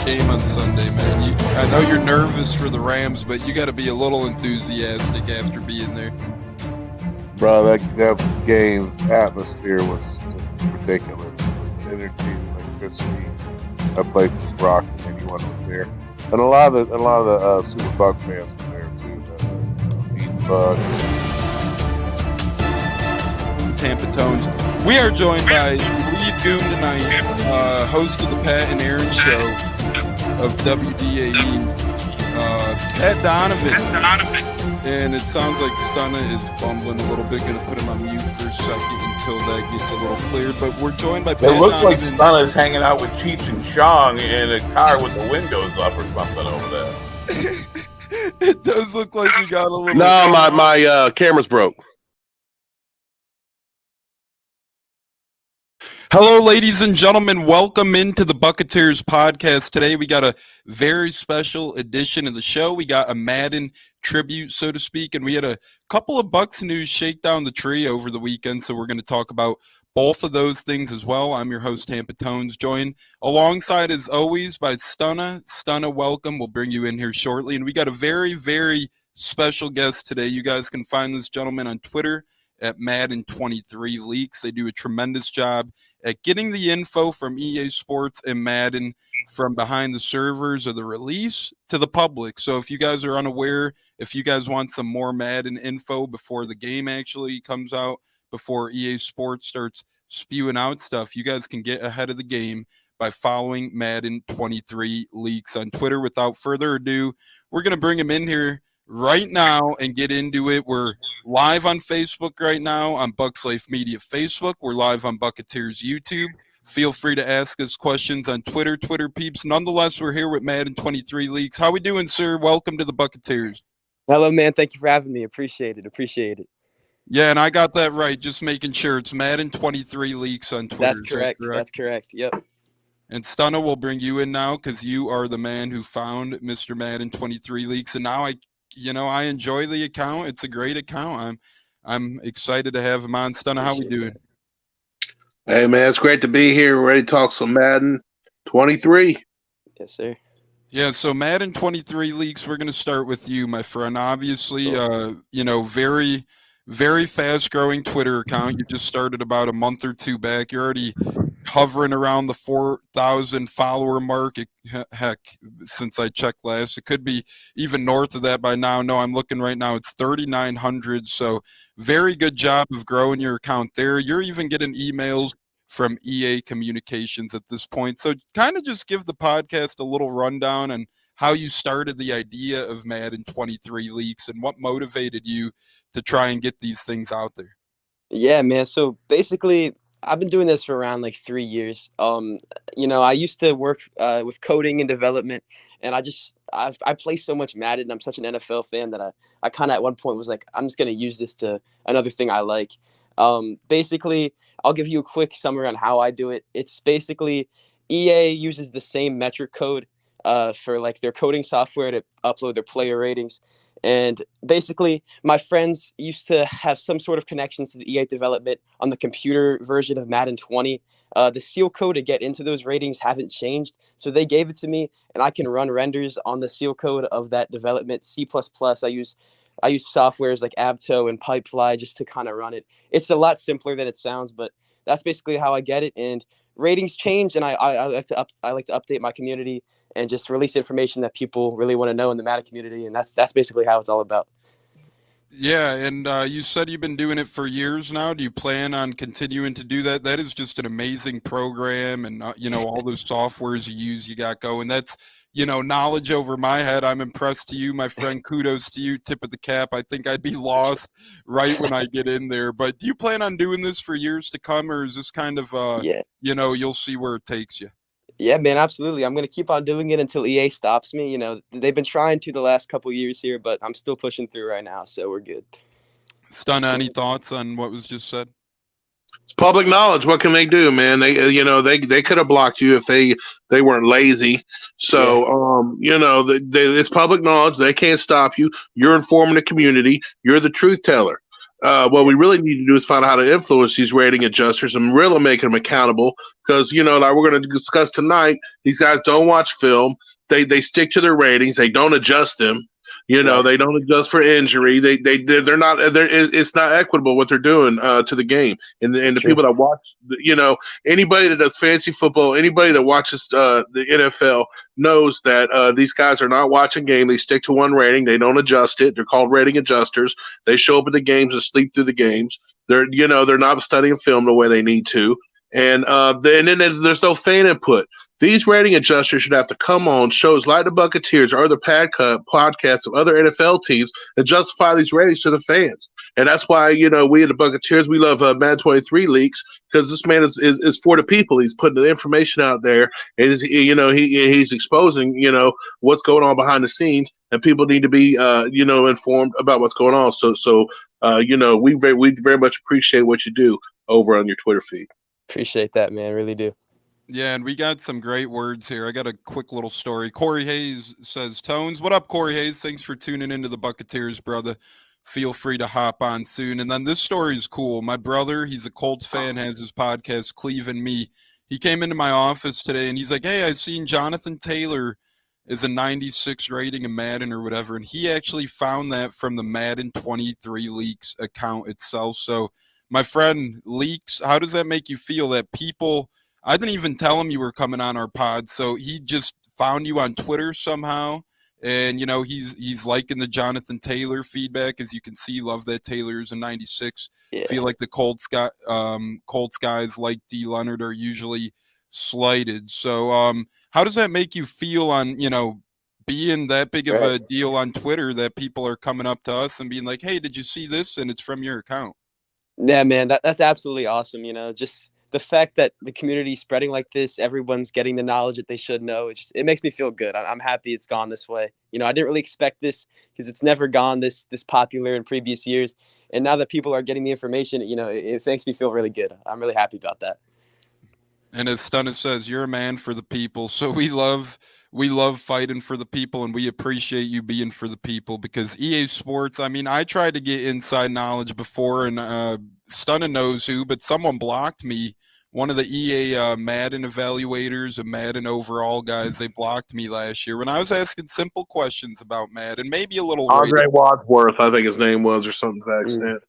game on Sunday, man. I know you're nervous for the Rams, but you got to be a little enthusiastic after being there. Bro, that game atmosphere was ridiculous. The energy, the electricity. That place was rocking. Anyone was there, and a lot of the Super Buck fans were there too. The Bug. Tampa Tones. We are joined by lead goon tonight, host of the Pat and Aaron show of WDAE, Pat Donovan. And it sounds like Stunna is bumbling a little bit. Going to put him on mute for a second until that gets a little clear. But we're joined by Pat It looks Donovan. like Stunna's hanging out with Cheech and Chong in a car with the windows up or something over there. It does look like you got a little... No, my camera's broke. Hello, ladies and gentlemen. Welcome into the Buccateers podcast. Today we got a very special edition of the show. We got a Madden tribute, so to speak, and we had a couple of Bucs news shake down the tree over the weekend, so we're going to talk about both of those things as well. I'm your host, Tampa Tones, joined alongside, as always, by Stunna. Stunna, welcome. We'll bring you in here shortly, and we got a very, very special guest today. You guys can find this gentleman on Twitter at Madden23Leaks. They do a tremendous job at getting the info from EA Sports and Madden from behind the servers of the release to the public. So if you guys are unaware, if you guys want some more Madden info before the game actually comes out, before EA Sports starts spewing out stuff, you guys can get ahead of the game by following Madden23Leaks on Twitter. Without further ado, we're going to bring him in here right now and get into it. We're live on Facebook right now on Bucs Life Media Facebook. We're live on Buccateers YouTube. Feel free to ask us questions on Twitter peeps. Nonetheless, we're here with Madden23Leaks. How we doing, sir? Welcome to the Buccateers. Hello, man. Thank you for having me. Appreciate it. Yeah, and I got that right. Just making sure it's Madden23Leaks on Twitter. That's correct. That's correct. Yep. And Stunna will bring you in now because you are the man who found Mr. Madden23Leaks, and now I enjoy the account. It's a great account. I'm excited to have him on. Stunna, how we doing? Hey, man, it's great to be here. We're ready to talk some Madden 23. Yes, sir. Yeah, so Madden23Leaks, we're going to start with you, my friend. Obviously, very, very fast-growing Twitter account. You just started about a month or two back. You're already hovering around the 4,000 follower mark. Heck, since I checked last, it could be even north of that by now. No, I'm looking right now. It's 3,900. So very good job of growing your account there. You're even getting emails from EA Communications at this point. So kind of just give the podcast a little rundown on how you started the idea of Madden23Leaks and what motivated you to try and get these things out there. Yeah, man. So basically, I've been doing this for around like 3 years. I used to work with coding and development, and I play so much Madden. I'm such an NFL fan that I kind of at one point was like, I'm just going to use this to another thing I like. Basically, I'll give you a quick summary on how I do it. It's basically EA uses the same metric code for like their coding software to upload their player ratings. And basically, my friends used to have some sort of connections to the EA development on the computer version of Madden 20. The seal code to get into those ratings haven't changed. So they gave it to me, and I can run renders on the seal code of that development. C++, I use softwares like Abto and Pipefly just to kind of run it. It's a lot simpler than it sounds, but that's basically how I get it. And ratings change, and I like to update my community and just release information that people really want to know in the Madden community, and that's basically how it's all about. Yeah, and you said you've been doing it for years now. Do you plan on continuing to do that? That is just an amazing program, and all those softwares you use, you got going. That's knowledge over my head. I'm impressed to you, my friend. Kudos to you. Tip of the cap. I think I'd be lost right when I get in there. But do you plan on doing this for years to come, or is this kind of you'll see where it takes you? Yeah, man, absolutely. I'm going to keep on doing it until EA stops me. They've been trying to the last couple years here, but I'm still pushing through right now, so we're good. Stunna, any thoughts on what was just said? It's public knowledge. What can they do, man? They could have blocked you if they weren't lazy. So, it's public knowledge. They can't stop you. You're informing the community. You're the truth teller. What we really need to do is find out how to influence these rating adjusters and really make them accountable. Because like we're going to discuss tonight, these guys don't watch film. They stick to their ratings. They don't adjust them. Right. They don't adjust for injury. They're not. It's not equitable what they're doing to the game. And the true. people that watch, anybody that does fantasy football, anybody that watches the NFL knows that these guys are not watching game. They stick to one rating. They don't adjust it. They're called rating adjusters. They show up at the games and sleep through the games. They're not studying film the way they need to. And then there's no fan input. These rating adjusters should have to come on shows like the Buccateers or other podcasts of other NFL teams and justify these ratings to the fans. And that's why, we at the Buccateers, we love Madden 23 leaks, because this man is for the people. He's putting the information out there, and he's exposing, what's going on behind the scenes, and people need to be, informed about what's going on. So we very much appreciate what you do over on your Twitter feed. Appreciate that, man. Really do. Yeah, and we got some great words here. I got a quick little story. Corey Hayes says, Tones, what up, Corey Hayes? Thanks for tuning into the Buccateers, brother. Feel free to hop on soon. And then this story is cool. My brother, he's a Colts fan, has his podcast, Cleve and Me. He came into my office today, and he's like, hey, I've seen Jonathan Taylor is a 96 rating in Madden or whatever, and he actually found that from the Madden 23 Leaks account itself. So, my friend, Leaks, how does that make you feel that people – I didn't even tell him you were coming on our pod, so he just found you on Twitter somehow, and he's liking the Jonathan Taylor feedback. As you can see, love that Taylor's a 96. Yeah. Feel like the Colts guys like D. Leonard are usually slighted. So how does that make you feel on being that big of a deal on Twitter that people are coming up to us and being like, hey, did you see this? And it's from your account. Yeah, man, that's absolutely awesome. Just the fact that the community is spreading like this, everyone's getting the knowledge that they should know. It makes me feel good. I'm happy it's gone this way. I didn't really expect this because it's never gone this popular in previous years. And now that people are getting the information, it makes me feel really good. I'm really happy about that. And as Stunnis says, you're a man for the people. So we love fighting for the people, and we appreciate you being for the people, because EA Sports, I tried to get inside knowledge before, and Stunna knows who, but someone blocked me. One of the EA Madden evaluators and Madden overall guys, they blocked me last year when I was asking simple questions about Madden, maybe a little Andre Wadsworth, I think his name was, or something to that extent.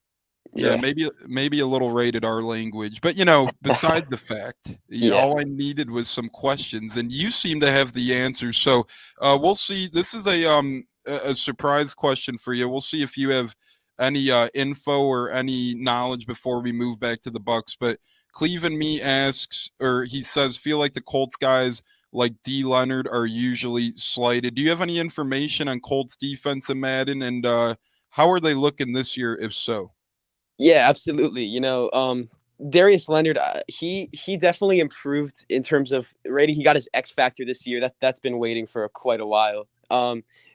Yeah, maybe a little rated R language, but besides the fact, all I needed was some questions, and you seem to have the answers. So we'll see. This is a surprise question for you. We'll see if you have any info or any knowledge before we move back to the Bucs. But Cleve and Me asks, or he says, feel like the Colts guys like D. Leonard are usually slighted. Do you have any information on Colts defense in Madden, and how are they looking this year, if so? Yeah, absolutely. Darius Leonard, he definitely improved in terms of rating. He got his X factor this year. That's been waiting for quite a while.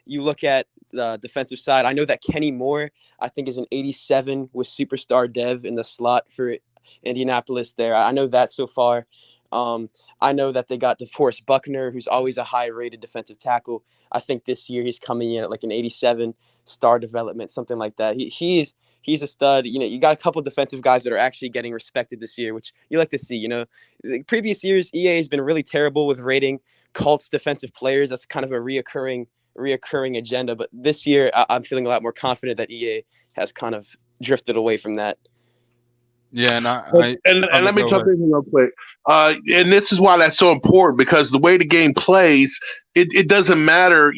You look at the defensive side. I know that Kenny Moore, I think, is an 87 with superstar dev in the slot for Indianapolis there. I know that so far. I know that they got DeForest Buckner, who's always a high-rated defensive tackle. I think this year he's coming in at like an 87 star development, something like that. He's a stud. You got a couple of defensive guys that are actually getting respected this year, which you like to see. The previous years, EA has been really terrible with rating Colts defensive players. That's kind of a reoccurring agenda. But this year, I'm feeling a lot more confident that EA has kind of drifted away from that. Yeah, and let me jump in real quick. And this is why that's so important, because the way the game plays, it doesn't matter,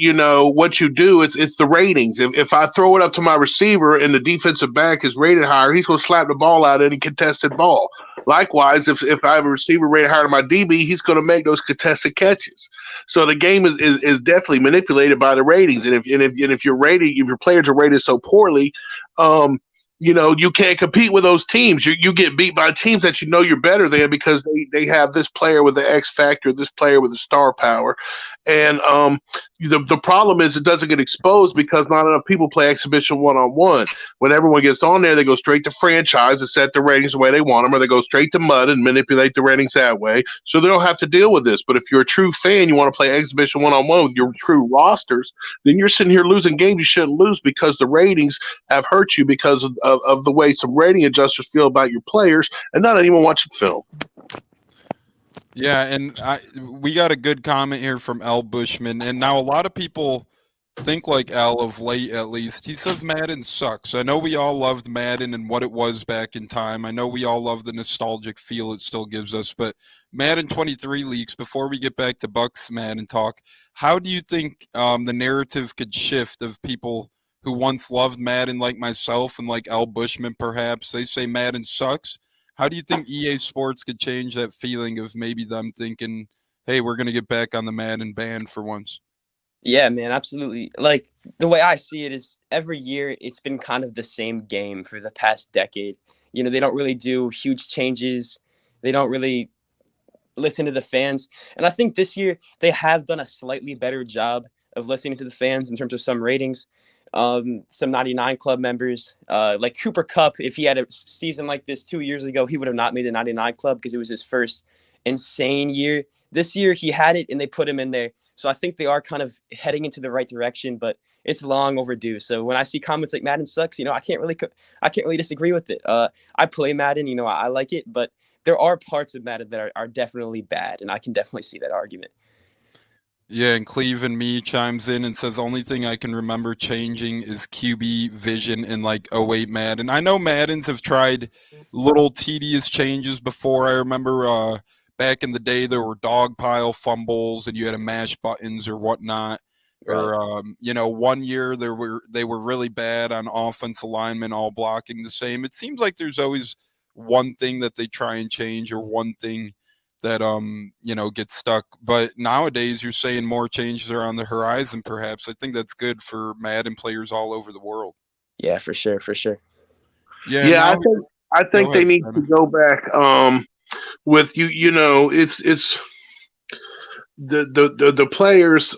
what you do. It's the ratings. If I throw it up to my receiver and the defensive back is rated higher, he's going to slap the ball out of any contested ball. Likewise, if I have a receiver rated higher than my DB, he's going to make those contested catches. So the game is definitely manipulated by the ratings. And if your players are rated so poorly, you can't compete with those teams. You get beat by teams that you're better than, because they have this player with the X factor, this player with the star power. And the problem is it doesn't get exposed because not enough people play exhibition one-on-one. When everyone gets on there, they go straight to franchise and set the ratings the way they want them, or they go straight to mud and manipulate the ratings that way. So they don't have to deal with this. But if you're a true fan, you want to play exhibition one-on-one with your true rosters, then you're sitting here losing games you shouldn't lose because the ratings have hurt you because of the way some rating adjusters feel about your players and not anyone watching film. Yeah, and we got a good comment here from L Bushman, and now a lot of people think like L of late, at least. He says Madden sucks. I know we all loved Madden and what it was back in time. I know we all love the nostalgic feel it still gives us, but Madden 23 leaks, before we get back to Bucks Madden talk, how do you think the narrative could shift of people who once loved Madden like myself and like L Bushman perhaps? They say Madden sucks. How do you think EA Sports could change that feeling of maybe them thinking, hey, we're going to get back on the Madden band for once? Yeah, man, absolutely. Like, the way I see it is every year it's been kind of the same game for the past decade. You know, they don't really do huge changes. They don't really listen to the fans. And I think this year they have done a slightly better job of listening to the fans in terms of some ratings. Some 99 Club members, like Cooper Kupp, if he had a season like this 2 years ago, he would have not made the 99 Club because it was his first insane year. This year he had it and they put him in there. So I think they are kind of heading into the right direction, but it's long overdue. So when I see comments like Madden sucks, you know, I can't really disagree with it. I play Madden, you know, I like it, but there are parts of Madden that are definitely bad, and I can definitely see that argument. Yeah, and Cleveland Me chimes in and says, only thing I can remember changing is QB vision in like '08 Madden. I know Maddens have tried little tedious changes before. I remember back in the day there were dog pile fumbles and you had to mash buttons or whatnot. Right. Or you know, 1 year they were really bad on offensive linemen all blocking the same. It seems like there's always one thing that they try and change or one thing that you know, gets stuck. But nowadays you're saying more changes are on the horizon perhaps. I think that's good for Madden players all over the world. Yeah, for sure. Yeah, Yeah, now I think go they ahead, need Brandon. to go back with you know, it's the players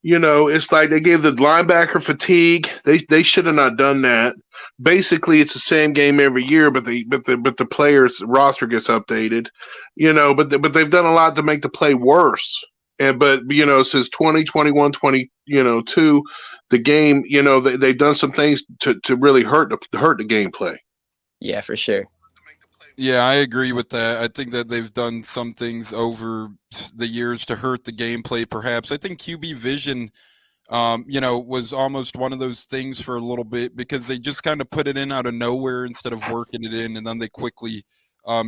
you know, it's like they gave the linebacker fatigue. They should have not done that. Basically, it's the same game every year, but the players roster gets updated. You know, but they've done a lot to make the play worse. And but you know, since 2021, 2022, the game, you know, they've done some things to really hurt the gameplay. Yeah, for sure. Yeah, I agree with that. I think that they've done some things over the years to hurt the gameplay perhaps. I think QB vision you know, was almost one of those things for a little bit because they just kind of put it in out of nowhere instead of working it in, and then they quickly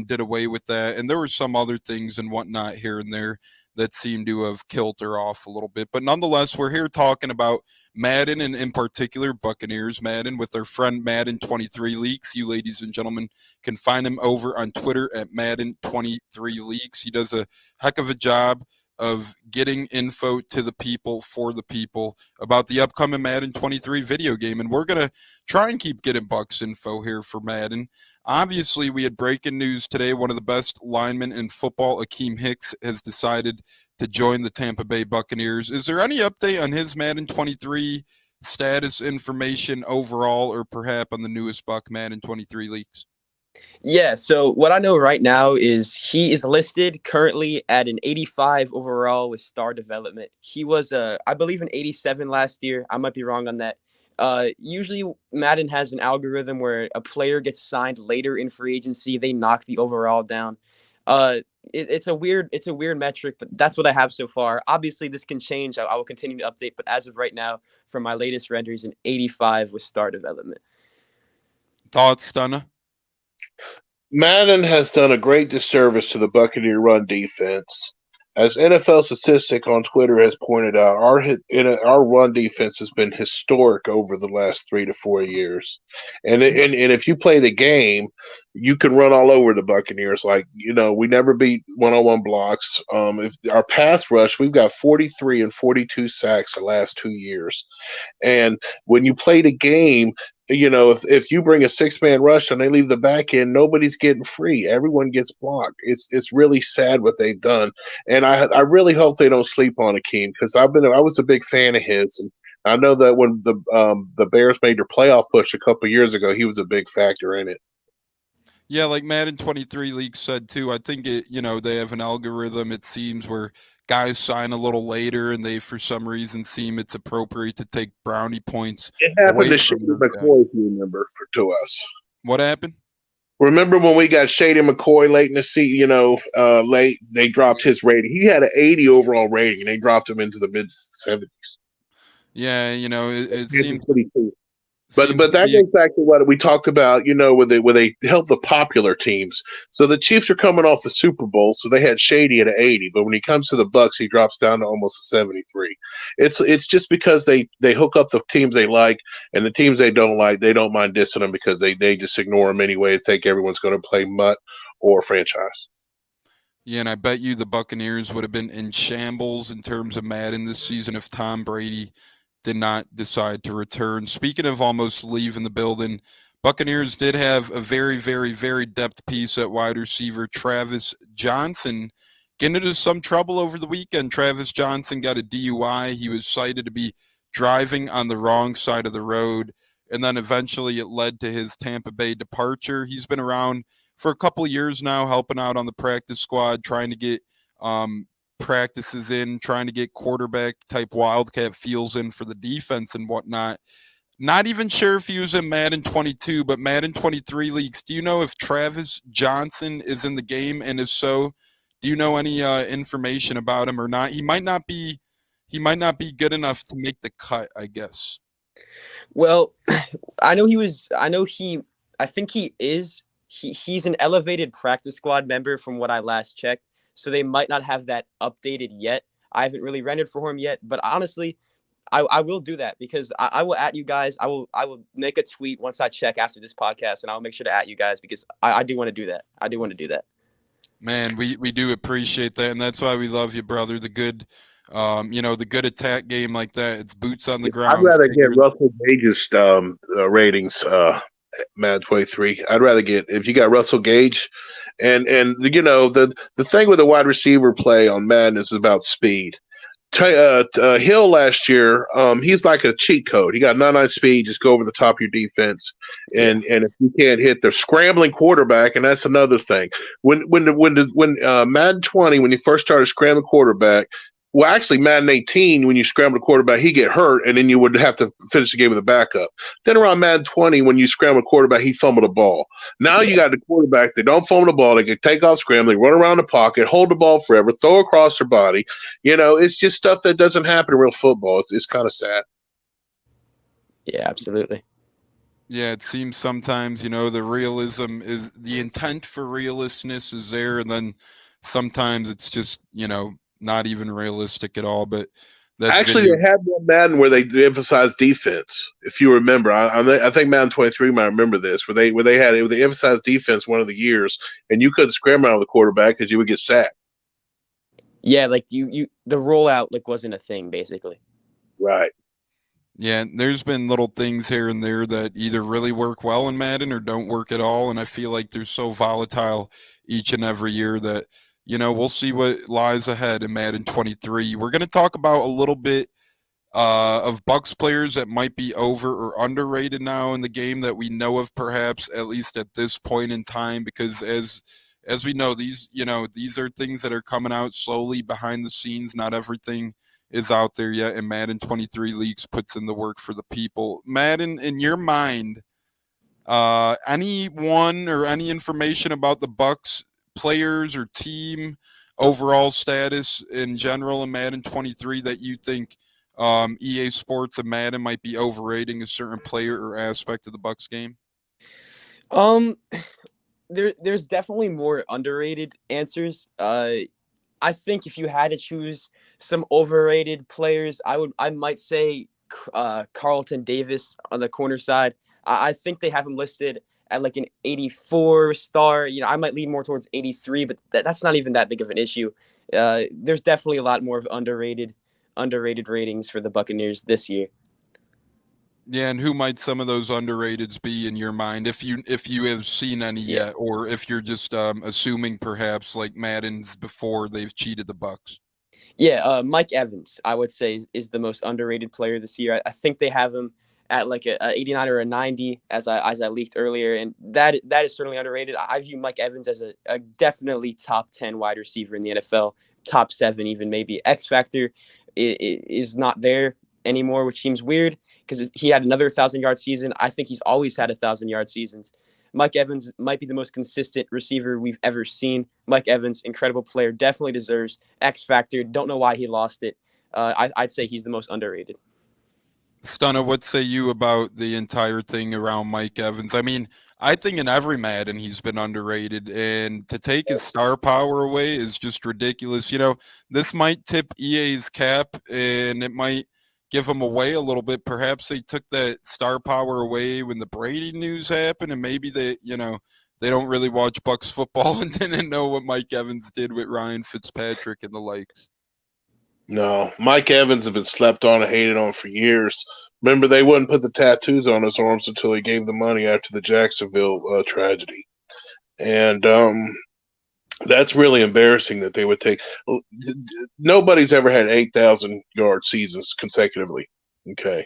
did away with that. And there were some other things and whatnot here and there that seemed to have killed her off a little bit. But nonetheless, we're here talking about Madden and in particular Buccaneers Madden with our friend Madden 23 Leaks. You ladies and gentlemen can find him over on Twitter at Madden 23 Leaks. He does a heck of a job of getting info to the people for the people about the upcoming Madden 23 video game. And we're going to try and keep getting Bucks info here for Madden. Obviously, we had breaking news today. One of the best linemen in football, Akiem Hicks, has decided to join the Tampa Bay Buccaneers. Is there any update on his Madden 23 status information overall, or perhaps on the newest Buck Madden 23 leaks? Yeah, so what I know right now is he is listed currently at an 85 overall with star development. He was, I believe, an 87 last year. I might be wrong on that. Usually Madden has an algorithm where a player gets signed later in free agency. They knock the overall down. It's a weird metric, but that's what I have so far. Obviously, this can change. I will continue to update, but as of right now, from my latest renders, an 85 with star development. Thoughts, Stunner? Madden has done a great disservice to the Buccaneer run defense. As NFL Statistic on Twitter has pointed out, our run defense has been historic over the last 3 to 4 years. And if you play the game, you can run all over the Buccaneers. Like, you know, we never beat one-on-one blocks. If our pass rush, we've got 43 and 42 sacks the last 2 years. And when you play the game, if you bring a 6-man rush and they leave the back end, nobody's getting free. Everyone gets blocked. It's really sad what they've done, and I really hope they don't sleep on Akiem because I was a big fan of his, and I know that when the Bears made their playoff push a couple years ago, he was a big factor in it. Yeah, like Madden 23 League said too. I think they have an algorithm, it seems, where guys sign a little later and they, for some reason, seem it's appropriate to take brownie points It happened away to from Shady those McCoy, guys. if you remember, to us. What happened? Remember when we got Shady McCoy late in the season, late, they dropped his rating. He had an 80 overall rating, and they dropped him into the mid-70s. Yeah, it Kansas seems City too. seems But to that be. goes back to what we talked about, where they help the popular teams. So the Chiefs are coming off the Super Bowl, so they had Shady at an 80, but when he comes to the Bucks, he drops down to almost a 73. It's just because they hook up the teams they like, and the teams they don't like, they don't mind dissing them because they just ignore them anyway. They think everyone's going to play mutt or franchise. Yeah, and I bet you the Buccaneers would have been in shambles in terms of Madden this season if Tom Brady did not decide to return. Speaking of almost leaving the building, Buccaneers did have a very, very, very depth piece at wide receiver, Travis Johnson, getting into some trouble over the weekend. Travis Johnson got a DUI. He was cited to be driving on the wrong side of the road, and then eventually it led to his Tampa Bay departure. He's been around for a couple of years now, helping out on the practice squad, trying to get practices in, trying to get quarterback type wildcat feels in for the defense and whatnot. Not even sure if he was in Madden 22, but Madden 23 leagues. Do you know if Travis Johnson is in the game, and if so, do you know any information about him or not? He might not be. He might not be good enough to make the cut, I guess. Well, I know he was. I think he is. He's an elevated practice squad member from what I last checked. So they might not have that updated yet. I haven't really rendered for him yet, but honestly, I will do that because I will at you guys. I will make a tweet once I check after this podcast, and I'll make sure to at you guys because I do want to do that. I do want to do that. Man, we do appreciate that, and that's why we love you, brother. The good, the good attack game like that. It's boots on the I'd ground. rather get Russell Gage's ratings, Madden 23. I'd rather get if you got Russell Gage, and the thing with the wide receiver play on Madden is about speed. Hill last year, he's like a cheat code. He got 99 speed, just go over the top of your defense, and if you can't hit the scrambling quarterback, and that's another thing. When Madden 20, when you first started scrambling quarterback. Well, actually, Madden 18, when you scramble the quarterback, he get hurt, and then you would have to finish the game with a backup. Then around Madden 20, when you scramble the quarterback, he fumbled the ball. Now you got the quarterback. They don't fumble the ball. They can take off scrambling, run around the pocket, hold the ball forever, throw across their body. It's just stuff that doesn't happen in real football. It's kind of sad. Yeah, absolutely. Yeah, it seems sometimes, the realism is the intent for realisticness is there, and then sometimes it's just, not even realistic at all. But actually, they had one Madden where they emphasized defense. If you remember, I think Madden 23 might remember this, where they emphasized defense one of the years, and you couldn't scramble out of the quarterback because you would get sacked. Yeah, like the rollout wasn't a thing basically. Right. Yeah, there's been little things here and there that either really work well in Madden or don't work at all, and I feel like they're so volatile each and every year that. We'll see what lies ahead in Madden 23. We're going to talk about a little bit of Bucs players that might be over or underrated now in the game that we know of, perhaps at least at this point in time, because as we know, these are things that are coming out slowly behind the scenes. Not everything is out there yet, and Madden 23 Leagues puts in the work for the people. Madden, in your mind, anyone or any information about the Bucs players or team overall status in general in Madden 23 that you think EA Sports and Madden might be overrating a certain player or aspect of the Bucs game? There's definitely more underrated answers. I think if you had to choose some overrated players, I might say Carlton Davis on the corner side. I think they have him listed at like an 84 star. I might lean more towards 83, but that's not even that big of an issue. There's definitely a lot more of underrated ratings for the Buccaneers this year. Yeah, and who might some of those underrateds be in your mind, if you have seen any Yeah. yet, or if you're just assuming perhaps like Madden's before they've cheated the Bucks? Yeah, Mike Evans, I would say, is the most underrated player this year. I think they have him at like a 89 or a 90, as I leaked earlier, and that is certainly underrated. I view Mike Evans as a definitely top 10 wide receiver in the NFL, top 7 even maybe. X factor is not there anymore, which seems weird because he had another 1,000-yard season. I think he's always had 1,000-yard seasons. Mike Evans might be the most consistent receiver we've ever seen. Mike Evans, incredible player, definitely deserves X factor. Don't know why he lost it. I'd say he's the most underrated. Stunna, what say you about the entire thing around Mike Evans? I mean, I think in every Madden he's been underrated, and to take his star power away is just ridiculous. You know, this might tip EA's cap, and it might give him away a little bit. Perhaps they took that star power away when the Brady news happened, and maybe they don't really watch Bucks football and didn't know what Mike Evans did with Ryan Fitzpatrick and the likes. No, Mike Evans has been slept on and hated on for years. Remember, they wouldn't put the tattoos on his arms until he gave the money after the Jacksonville tragedy, and that's really embarrassing that they would take. Nobody's ever had 8,000-yard seasons consecutively. Okay,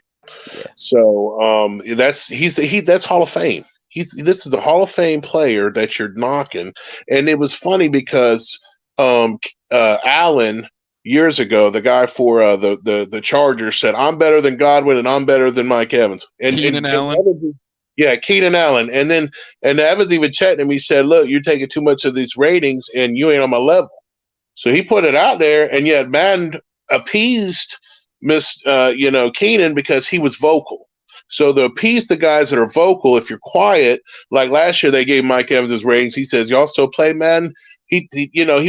Yeah. so that's Hall of Fame. This is a Hall of Fame player that you're knocking, and it was funny because Allen years ago, the guy for the Chargers said, "I'm better than Godwin and I'm better than Mike Evans." Keenan Allen. Yeah, Keenan Allen, and Evans even checked him. He said, "Look, you're taking too much of these ratings, and you ain't on my level." So he put it out there, and yet Madden appeased Keenan because he was vocal. So to appease the guys that are vocal, if you're quiet, like last year they gave Mike Evans his ratings. He says, "Y'all still play Madden?" He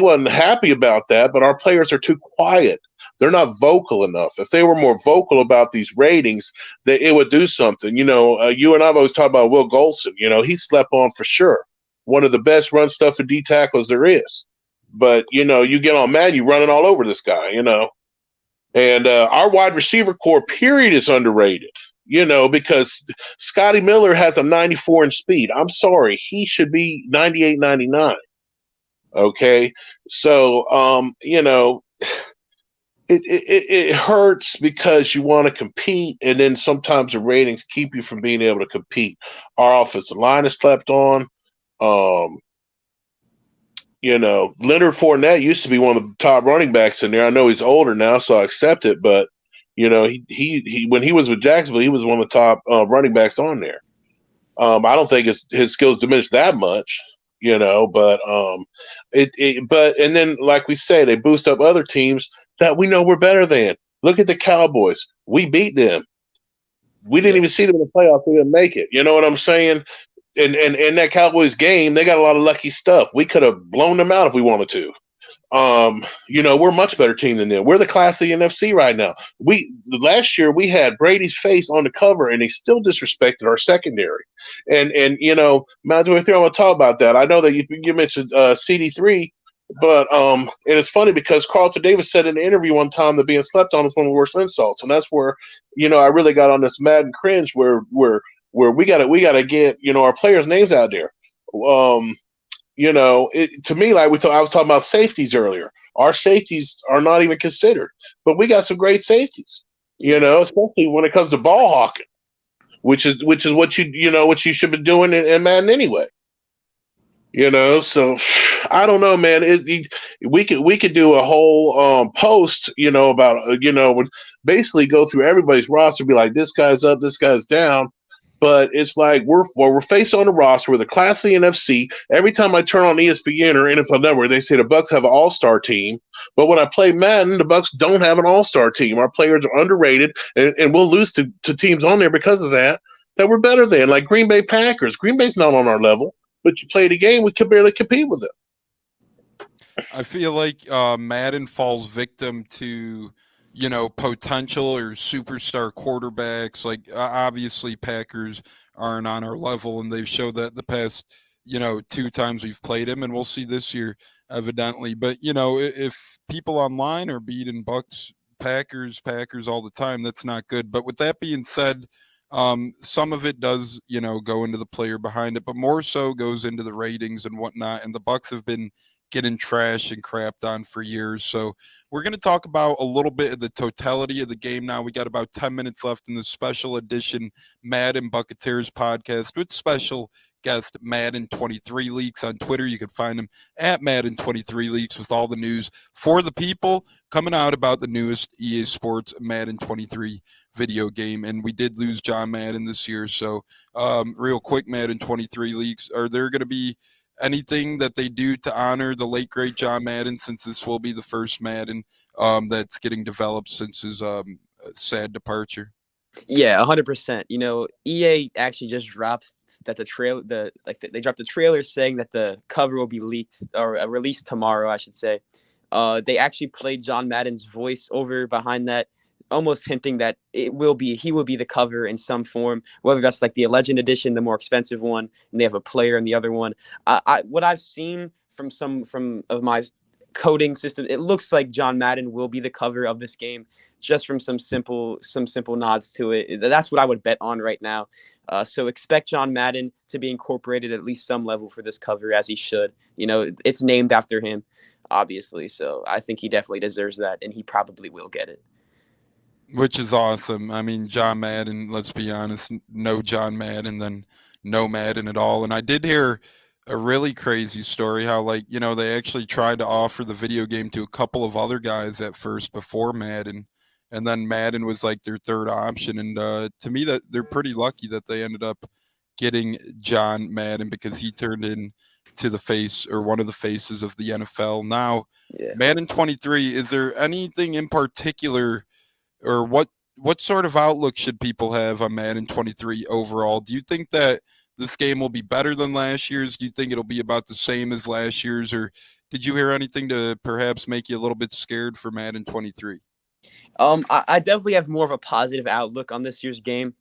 wasn't happy about that, but our players are too quiet. They're not vocal enough. If they were more vocal about these ratings, it would do something. You and I've always talked about Will Golson. He slept on for sure. One of the best run stuff and D tackles there is. But, you get on Madden, you running all over this guy, And our wide receiver core, period, is underrated, because Scotty Miller has a 94 in speed. I'm sorry. He should be 98, 99. Okay. So, it hurts because you want to compete, and then sometimes the ratings keep you from being able to compete. Our offensive line is slept on. Leonard Fournette used to be one of the top running backs in there. I know he's older now, so I accept it. But he when he was with Jacksonville, he was one of the top running backs on there. I don't think his skills diminished that much, But and then like we say, they boost up other teams that we know we're better than. Look at the Cowboys. We beat them. We didn't even see them in the playoffs. We didn't make it. You know what I'm saying? And in that Cowboys game, they got a lot of lucky stuff. We could have blown them out if we wanted to. We're a much better team than them. We're the class of the NFC right now. Last year we had Brady's face on the cover, and they still disrespected our secondary. And Miles, I want to talk about that. I know that you mentioned CD3, but and it's funny because Carlton Davis said in an interview one time that being slept on is one of the worst insults, and that's where I really got on this Madden cringe where we gotta get our players' names out there. To me, like I was talking about safeties earlier. Our safeties are not even considered, but we got some great safeties. Especially when it comes to ball hawking, which is what what you should be doing in Madden anyway. So I don't know, man. We could do a whole post, about basically go through everybody's roster, be like, this guy's up, this guy's down. But it's like we're faced on the roster with a class of the NFC. Every time I turn on ESPN or NFL Network, they say the Bucks have an all-star team. But when I play Madden, the Bucks don't have an all-star team. Our players are underrated, and we'll lose to teams on there because of that we're better than, like Green Bay Packers. Green Bay's not on our level, but you play the game, we could barely compete with them. I feel like Madden falls victim to potential or superstar quarterbacks. Like obviously Packers aren't on our level, and they've showed that the past 2 times we've played them, and we'll see this year evidently. But if people online are beating Bucks Packers all the time, that's not good. But with that being said, Some of it does, go into the player behind it, but more so goes into the ratings and whatnot. And the Bucks have been getting trashed and crapped on for years. So we're going to talk about a little bit of the totality of the game now. We got about 10 minutes left in the special edition Madden Buccateers podcast with special guest Madden 23 Leaks on Twitter. You can find him at Madden 23 Leaks with all the news for the people coming out about the newest EA Sports Madden 23 video game. And we did lose John Madden this year. So real quick, Madden 23 Leaks, are there going to be anything that they do to honor the late great John Madden, since this will be the first Madden that's getting developed since his sad departure? Yeah, 100%. EA actually just dropped that they dropped the trailer saying that the cover will be leaked or released tomorrow, I should say. They actually played John Madden's voice over behind that, almost hinting that he will be the cover in some form, whether that's like the Legend Edition, the more expensive one, and they have a player in the other one. What I've seen from some of my coding system, it looks like John Madden will be the cover of this game, just from some simple nods to it. That's what I would bet on right now. So expect John Madden to be incorporated at least some level for this cover, as he should. It's named after him, obviously. So I think he definitely deserves that, and he probably will get it. Which is awesome. I mean, John Madden, let's be honest, no John Madden, then no Madden at all. And I did hear a really crazy story how, they actually tried to offer the video game to a couple of other guys at first before Madden. And then Madden was like their third option. And to me, that they're pretty lucky that they ended up getting John Madden, because he turned into the face, or one of the faces of the NFL. Now, yeah. Madden 23, is there anything in particular, or what sort of outlook should people have on Madden 23 overall? Do you think that this game will be better than last year's? Do you think it'll be about the same as last year's? Or did you hear anything to perhaps make you a little bit scared for Madden 23? I definitely have more of a positive outlook on this year's game.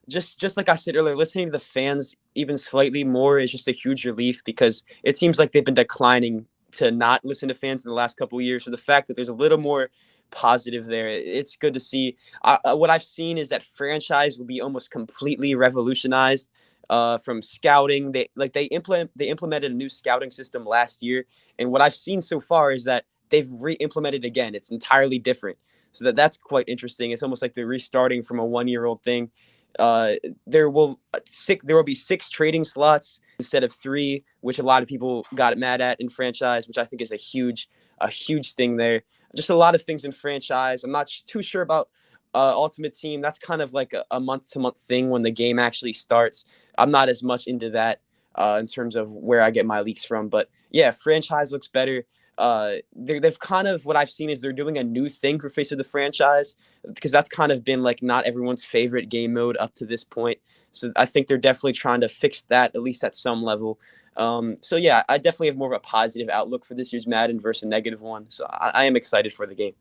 Just like I said earlier, listening to the fans even slightly more is just a huge relief, because it seems like they've been declining to not listen to fans in the last couple of years. So the fact that there's a little more positive there, it's good to see. What I've seen is that franchise will be almost completely revolutionized from scouting. They implemented a new scouting system last year, and what I've seen so far is that they've re-implemented again. It's entirely different, so that's quite interesting. It's almost like they're restarting from a 1-year-old thing. There will be 6 trading slots instead of 3, which a lot of people got mad at in franchise, which I think is a huge thing there. Just a lot of things in franchise. I'm not too sure about Ultimate Team. That's kind of like a month-to-month thing when the game actually starts. I'm not as much into that in terms of where I get my leaks from. But yeah, franchise looks better. They've kind of, what I've seen is they're doing a new thing for Face of the Franchise, because that's kind of been like not everyone's favorite game mode up to this point. So I think they're definitely trying to fix that, at least at some level. So yeah, I definitely have more of a positive outlook for this year's Madden versus a negative one. So I am excited for the game.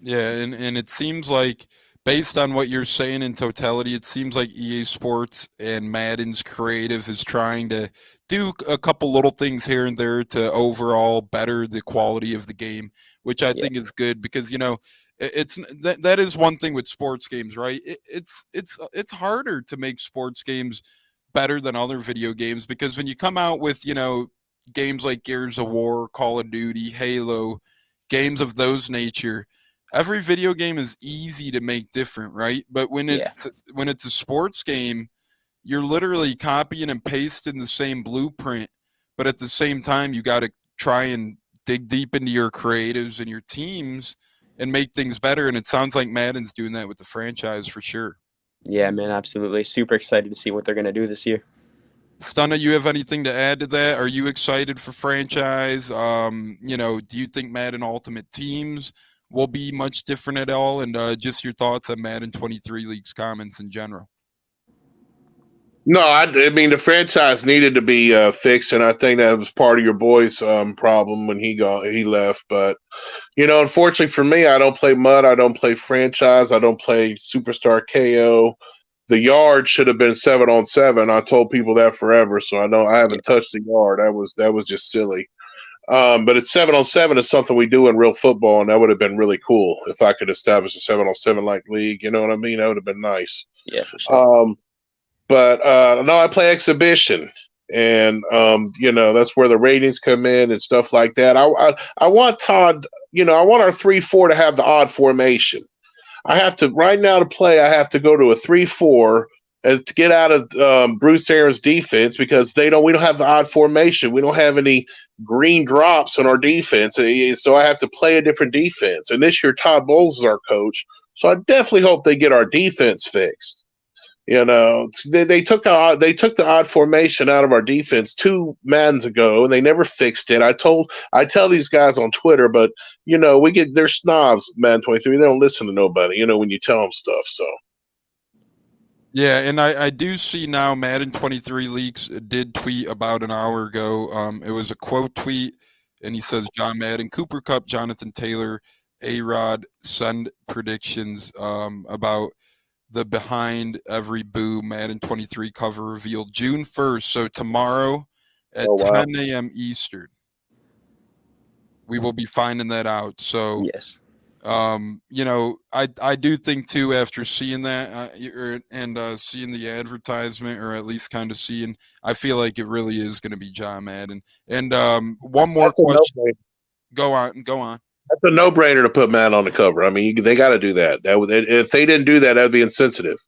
Yeah, and it seems like, based on what you're saying in totality, it seems like EA Sports and Madden's creative is trying to do a couple little things here and there to overall better the quality of the game, which I think is good, because it's that is one thing with sports games, right? It's harder to make sports games better than other video games, because when you come out with games like Gears of War, Call of Duty, Halo, games of those nature, every video game is easy to make different, right? But when it's a sports game, you're literally copying and pasting the same blueprint, but at the same time, you got to try and dig deep into your creatives and your teams and make things better. And it sounds like Madden's doing that with the franchise for sure. Yeah, man, absolutely. Super excited to see what they're going to do this year. Stunna, you have anything to add to that? Are you excited for franchise? Do you think Madden Ultimate Teams will be much different at all? And just your thoughts on Madden 23 League's comments in general. No, I mean, the franchise needed to be fixed, and I think that was part of your boy's problem when he left. But, unfortunately for me, I don't play MUD. I don't play franchise. I don't play Superstar KO. The yard should have been 7-on-7. I told people that forever, so I haven't touched the yard. That was just silly. But it's 7-on-7 is something we do in real football, and that would have been really cool if I could establish a 7-on-7 like league. You know what I mean? That would have been nice. Yeah, for sure. But no, I play exhibition, and that's where the ratings come in and stuff like that. I want Todd. I want our 3-4 to have the odd formation. I have to right now to play. I have to go to a 3-4 and to get out of Bruce Arians' defense because we don't have the odd formation. We don't have any green drops on our defense, so I have to play a different defense. And this year, Todd Bowles is our coach, so I definitely hope they get our defense fixed. They took the odd formation out of our defense 2 Maddens ago, and they never fixed it. I tell these guys on Twitter, but they're snobs. Madden 23, they don't listen to nobody. When you tell them stuff. So Yeah, and I do see now Madden 23 Leaks did tweet about an hour ago. It was a quote tweet, and he says John Madden, Cooper Kupp, Jonathan Taylor, A-Rod send predictions about the Behind Every Boo Madden 23 cover revealed June 1st, so tomorrow at 10 a.m. Eastern. We will be finding that out. So Yes. I do think too after seeing that and seeing the advertisement, or at least kind of seeing, I feel like it really is going to be John Madden. And one more question. Go on. That's a no-brainer to put Madden on the cover. I mean, they got to do that. If they didn't do that, that'd be insensitive.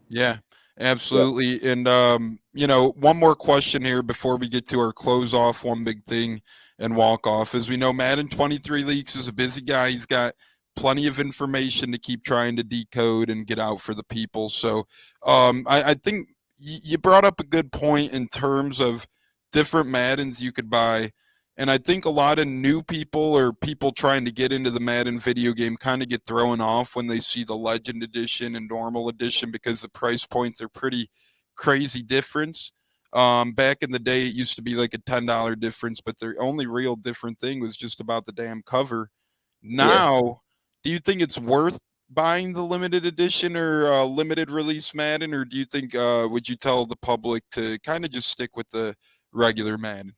Yeah, absolutely. Yeah. And one more question here before we get to our close off. One big thing and walk off. As we know, Madden 23 Leaks is a busy guy. He's got plenty of information to keep trying to decode and get out for the people. So I think you brought up a good point in terms of different Maddens you could buy. And I think a lot of new people or people trying to get into the Madden video game kind of get thrown off when they see the Legend Edition and Normal Edition because the price points are pretty crazy difference. Back in the day, it used to be like a $10 difference, but the only real different thing was just about the damn cover. Now, do you think it's worth buying the limited edition or limited release Madden, or do you think would you tell the public to kind of just stick with the regular Madden?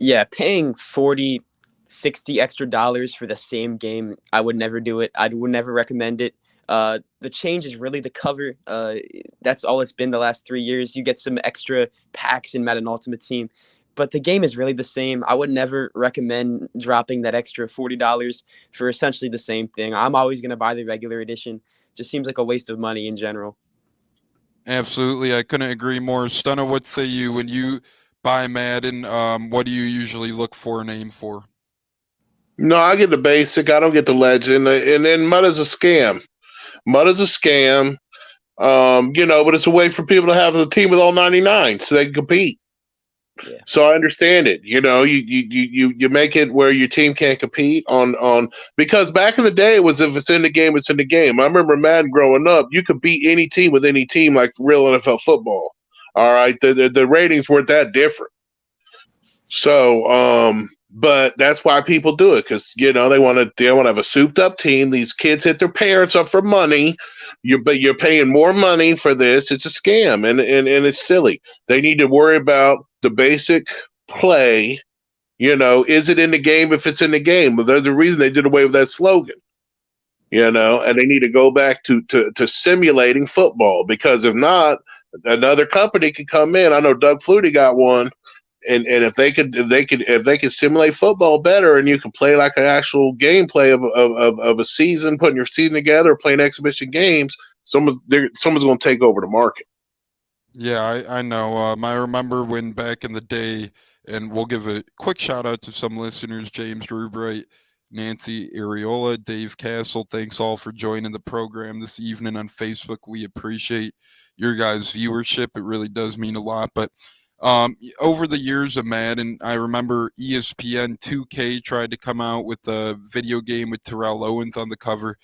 Yeah, paying 40, 60 extra dollars for the same game, I would never do it. I would never recommend it. The change is really the cover. That's all it's been the last 3 years. You get some extra packs in Madden Ultimate Team, but the game is really the same. I would never recommend dropping that extra $40 for essentially the same thing. I'm always going to buy the regular edition. It just seems like a waste of money in general. Absolutely. I couldn't agree more. Stunna, what say you when you buy Madden? What do you usually look for and aim for? No, I get the basic. I don't get the legend. And then MUT is a scam. MUT is a scam. But it's a way for people to have a team with all 99 so they can compete. Yeah. So I understand it. You make it where your team can't compete on because back in the day it was if it's in the game, it's in the game. I remember Madden growing up, you could beat any team with any team like real NFL football. All right. The ratings weren't that different. So but that's why people do it because they want to have a souped up team. These kids hit their parents up for money. You're paying more money for this. It's a scam and it's silly. They need to worry about the basic play. Is it in the game? If it's in the game, but there's a reason they did away with that slogan. And they need to go back to simulating football because if not, another company could come in. I know Doug Flutie got one. And if they could simulate football better, and you can play like an actual gameplay of a season, putting your season together, playing exhibition games, someone's going to take over the market. Yeah, I know. I remember when back in the day, and we'll give a quick shout out to some listeners: James Rubright, Nancy Areola, Dave Castle. Thanks all for joining the program this evening on Facebook. We appreciate your guys' viewership. It really does mean a lot. But over the years of Madden, I remember ESPN 2K tried to come out with a video game with Terrell Owens on the cover.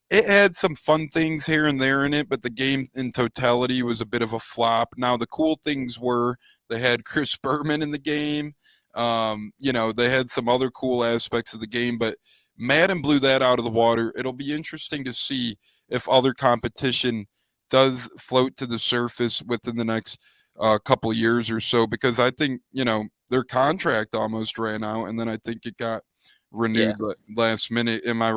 It had some fun things here and there in it, but the game in totality was a bit of a flop. Now, the cool things were they had Chris Berman in the game. They had some other cool aspects of the game, but Madden blew that out of the water. It'll be interesting to see if other competition does float to the surface within the next a couple of years or so, because I think, their contract almost ran out, and then I think it got Yeah. renewed last minute. Am I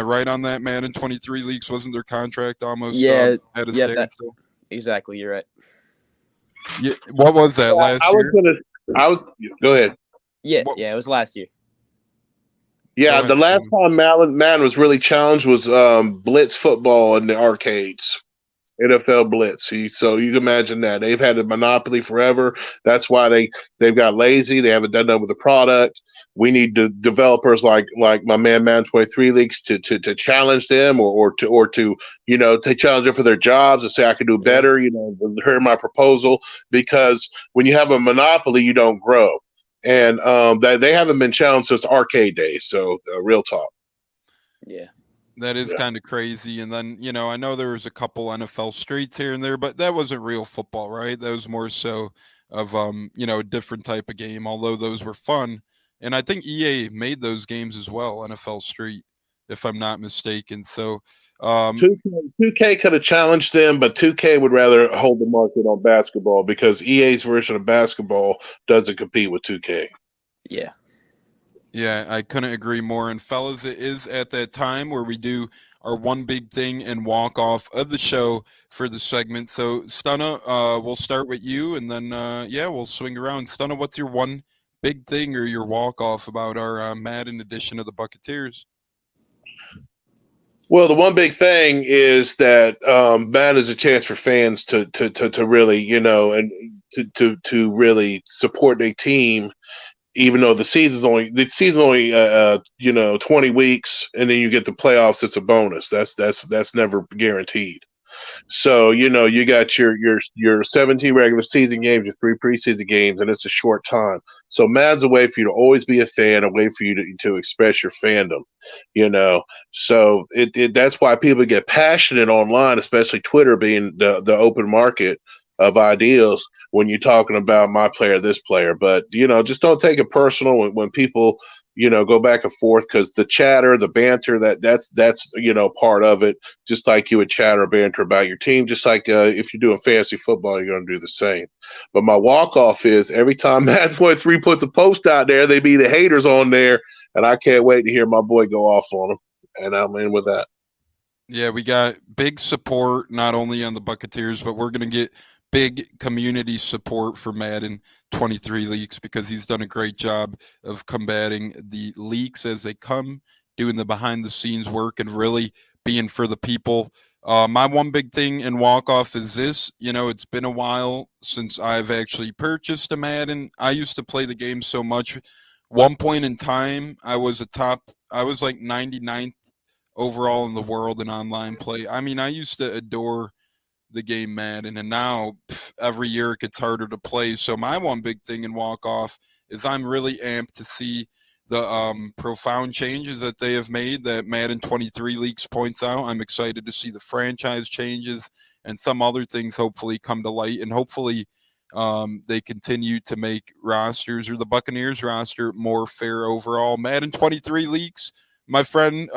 right on that, Madden 23 leagues? Wasn't their contract almost Yeah. at a Yeah. That standstill? exactly. You're right. Yeah. What was that I last was year? gonna. I was. Go ahead. Yeah. What, Yeah. It was last year. go Yeah, ahead. the last time Madden was really challenged was Blitz football in the arcades. NFL Blitz. So you can imagine that they've had a monopoly forever. That's why they've got lazy. They haven't done that with the product. We need developers like my man Man 23 Leagues to challenge them or to to challenge them for their jobs and say I can do Yeah. better. Hear my proposal, because when you have a monopoly, you don't grow. And they haven't been challenged since arcade days. So real talk. Yeah. That is Yeah. kind of crazy. And then, I know there was a couple NFL streets here and there, but that wasn't real football, right? That was more so of a different type of game, although those were fun. And I think EA made those games as well, NFL Street, if I'm not mistaken. So, um 2K could have challenged them, but 2K would rather hold the market on basketball because EA's version of basketball doesn't compete with 2K. Yeah. Yeah, I couldn't agree more. And fellas, it is at that time where we do our one big thing and walk off of the show for the segment. So Stunna, we'll start with you, and then we'll swing around. Stunna, what's your one big thing or your walk off about our Madden edition of the Buccateers? Well, the one big thing is that Madden is a chance for fans to really, and to really support their team, even though the season's only 20 weeks, and then you get the playoffs. It's a bonus. That's never guaranteed. So you got your 17 regular season games, your 3 preseason games, and it's a short time. So Mad's a way for you to always be a fan, a way for you to express your fandom. You know, so that's why people get passionate online, especially Twitter being the open market of ideals when you're talking about my player, this player. But just don't take it personal when people go back and forth, because the chatter, the banter, that's part of it. Just like you would chatter banter about your team, just like if you're doing fantasy football, you're going to do the same. But my walk off is every time Matt 3 puts a post out there, they be the haters on there, and I can't wait to hear my boy go off on them. And I'm in with that. Yeah, we got big support not only on the Buccateers, but we're going to get big community support for Madden 23 leaks, because he's done a great job of combating the leaks as they come, doing the behind the scenes work, and really being for the people. My one big thing in walk off is this. It's been a while since I've actually purchased a Madden. I used to play the game so much. One point in time, I was like 99th overall in the world in online play. I mean, I used to adore the game Madden, and now every year it gets harder to play. So my one big thing in walk off is I'm really amped to see the profound changes that they have made that Madden 23 leaks points out. I'm excited to see the franchise changes and some other things hopefully come to light, and hopefully they continue to make rosters, or the Buccaneers roster, more fair overall. Madden 23 leaks. My friend,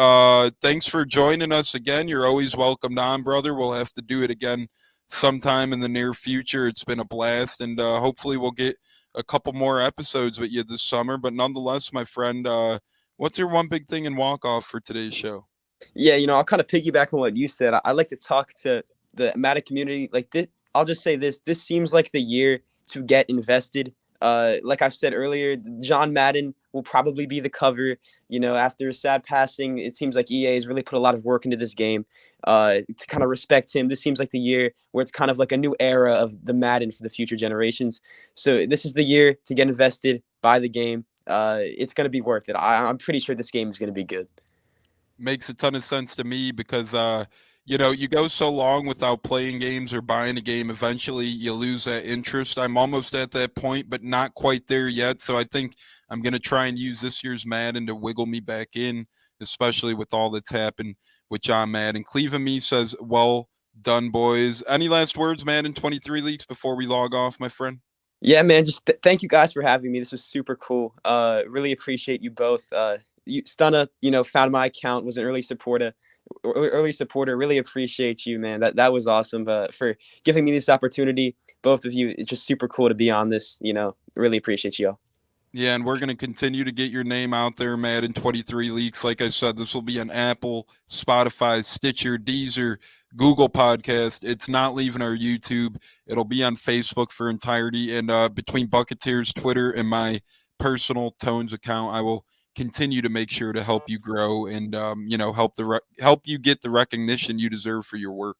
thanks for joining us again. You're always welcomed on, brother. We'll have to do it again sometime in the near future. It's been a blast, and hopefully we'll get a couple more episodes with you this summer. But nonetheless, my friend, what's your one big thing in walk-off for today's show? Yeah, I'll kind of piggyback on what you said. I like to talk to the Madden community. Like this, I'll just say this: this seems like the year to get invested. Like I said earlier, John Madden will probably be the cover. After his sad passing, it seems like EA has really put a lot of work into this game. To kind of respect him, this seems like the year where it's kind of like a new era of the Madden for the future generations. So this is the year to get invested, buy the game. It's going to be worth it. I'm pretty sure this game is going to be good. Makes a ton of sense to me, because you go so long without playing games or buying a game, eventually you lose that interest. I'm almost at that point, but not quite there yet. So I think I'm going to try and use this year's Madden to wiggle me back in, especially with all that's happened with John Madden. Cleveland Me says, well done, boys. Any last words, Madden 23 leaks, before we log off, my friend? Yeah, man, just thank you guys for having me. This was super cool. Really appreciate you both. Stunna, found my account, was an early supporter. early supporter. Really appreciate you, man. That was awesome. For giving me this opportunity, both of you. It's just super cool to be on this. Really appreciate you all. Yeah, and we're going to continue to get your name out there, Madden 23 Leaks. Like I said, this will be on Apple, Spotify, Stitcher, Deezer, Google Podcast. It's not leaving our YouTube. It'll be on Facebook for entirety. And between Buccateers, Twitter, and my personal Tones account, I will continue to make sure to help you grow and help you get the recognition you deserve for your work.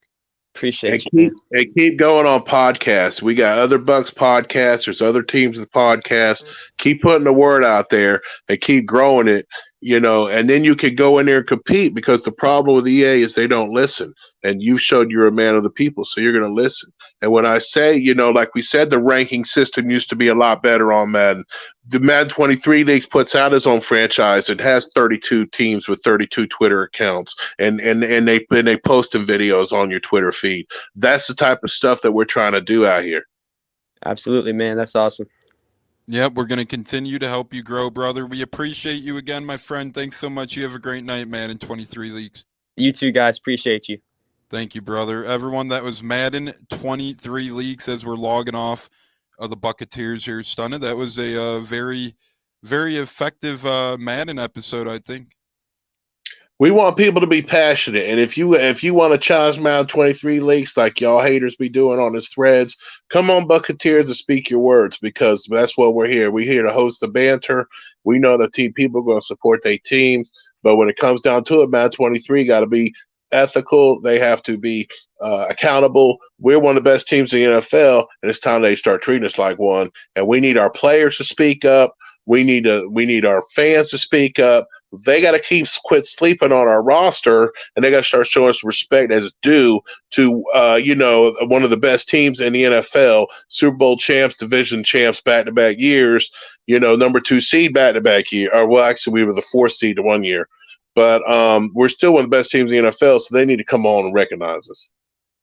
Appreciate you, man. And keep going on podcasts. We got other Bucks podcasts. There's other teams with podcasts. Keep putting the word out there and keep growing it, and then you can go in there and compete, because the problem with EA is they don't listen. And you showed you're a man of the people, so you're going to listen. And when I say, like we said, the ranking system used to be a lot better on Madden. The Madden 23 Leagues puts out his own franchise. It has 32 teams with 32 Twitter accounts, and they posting videos on your Twitter feed. That's the type of stuff that we're trying to do out here. Absolutely, man. That's awesome. Yep, we're going to continue to help you grow, brother. We appreciate you again, my friend. Thanks so much. You have a great night, Madden 23 Leagues. You too, guys. Appreciate you. Thank you, brother. Everyone, that was Madden 23 Leagues as we're logging off of the Buccateers here, Stunna. That was a very, very effective Madden episode, I think. We want people to be passionate, and if you want to challenge Madden 23 Leagues like y'all haters be doing on his threads, come on Buccateers and speak your words, because that's what we're here. We're here to host the banter. We know that people are going to support their teams, but when it comes down to it, Madden 23 got to be ethical. They have to be accountable. We're one of the best teams in the NFL, and it's time they start treating us like one. And we need our players to speak up. We need our fans to speak up. They got to quit sleeping on our roster, and they got to start showing us respect as due to one of the best teams in the NFL, Super Bowl champs, division champs, back-to-back years. Number 2 seed back-to-back year. Or well, actually, we were the 4th seed 1 year, but we're still one of the best teams in the NFL. So they need to come on and recognize us.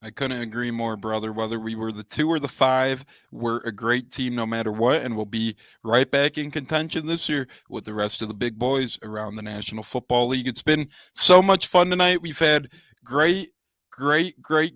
I couldn't agree more, brother. Whether we were the 2 or the 5, we're a great team no matter what, and we'll be right back in contention this year with the rest of the big boys around the National Football League. It's been so much fun tonight. We've had great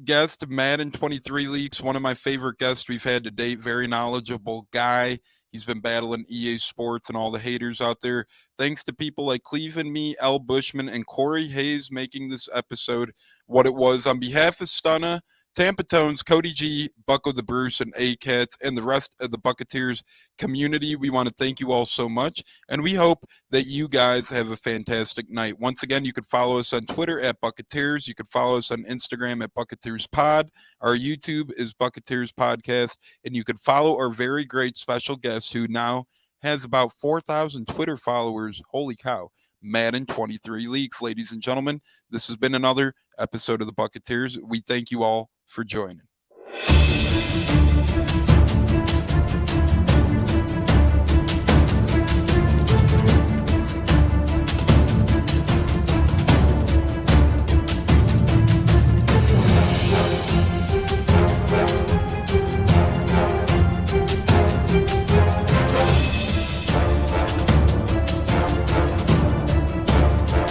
guest, Madden 23 Leaks, one of my favorite guests we've had to date. Very knowledgeable guy. He's been battling EA Sports and all the haters out there. Thanks to people like Cleveland, me, L. Bushman, and Corey Hayes making this episode what it was. On behalf of Stunna, Tampa Tones, Cody G, Bucko the Bruce, and Akem, and the rest of the Buccateers community, we want to thank you all so much, and we hope that you guys have a fantastic night. Once again, you could follow us on Twitter at Buccateers. You could follow us on Instagram at Buccateers Pod. Our YouTube is Buccateers Podcast, and you could follow our very great special guest who now has about 4,000 Twitter followers. Holy cow. Madden 23 Leaks. Ladies and gentlemen, this has been another episode of the Buccateers. We thank you all for joining.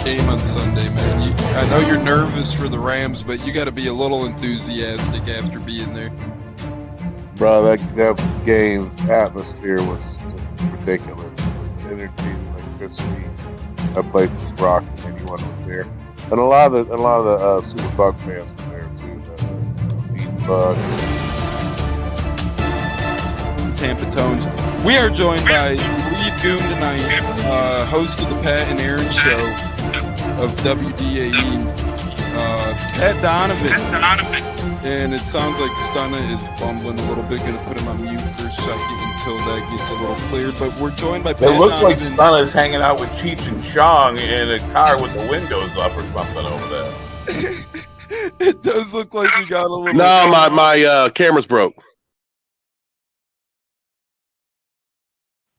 Game on Sunday, man. I know you're nervous for the Rams, but you got to be a little enthusiastic after being there. Bro, that game atmosphere was ridiculous. The energy, the electricity. That place was rocking. Anyone was there, and a lot of the Super Buck fans were there too. Beat Buck. Tampa Tones. We are joined by Lead Goon tonight, host of the Pat and Aaron Show of WDAE, Pat Donovan. And it sounds like Stunna is bumbling a little bit. Going to put him on mute for a second until that gets a little cleared. But we're joined by Pat It looks like Donovan. Stunna's hanging out with Cheech and Chong in a car with the windows up or something over there. It does look like we got a little... No, my camera's broke.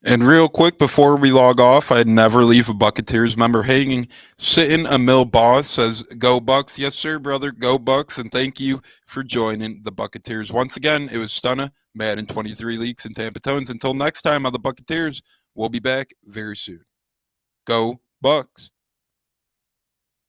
And real quick, before we log off, I'd never leave a Buccateers member hanging. Sitting a mill boss says, go Bucks. Yes, sir, brother. Go Bucks. And thank you for joining the Buccateers. Once again, it was Stunna, Madden 23 Leaks, and Tampa Tones. Until next time on the Buccateers, we'll be back very soon. Go Bucks.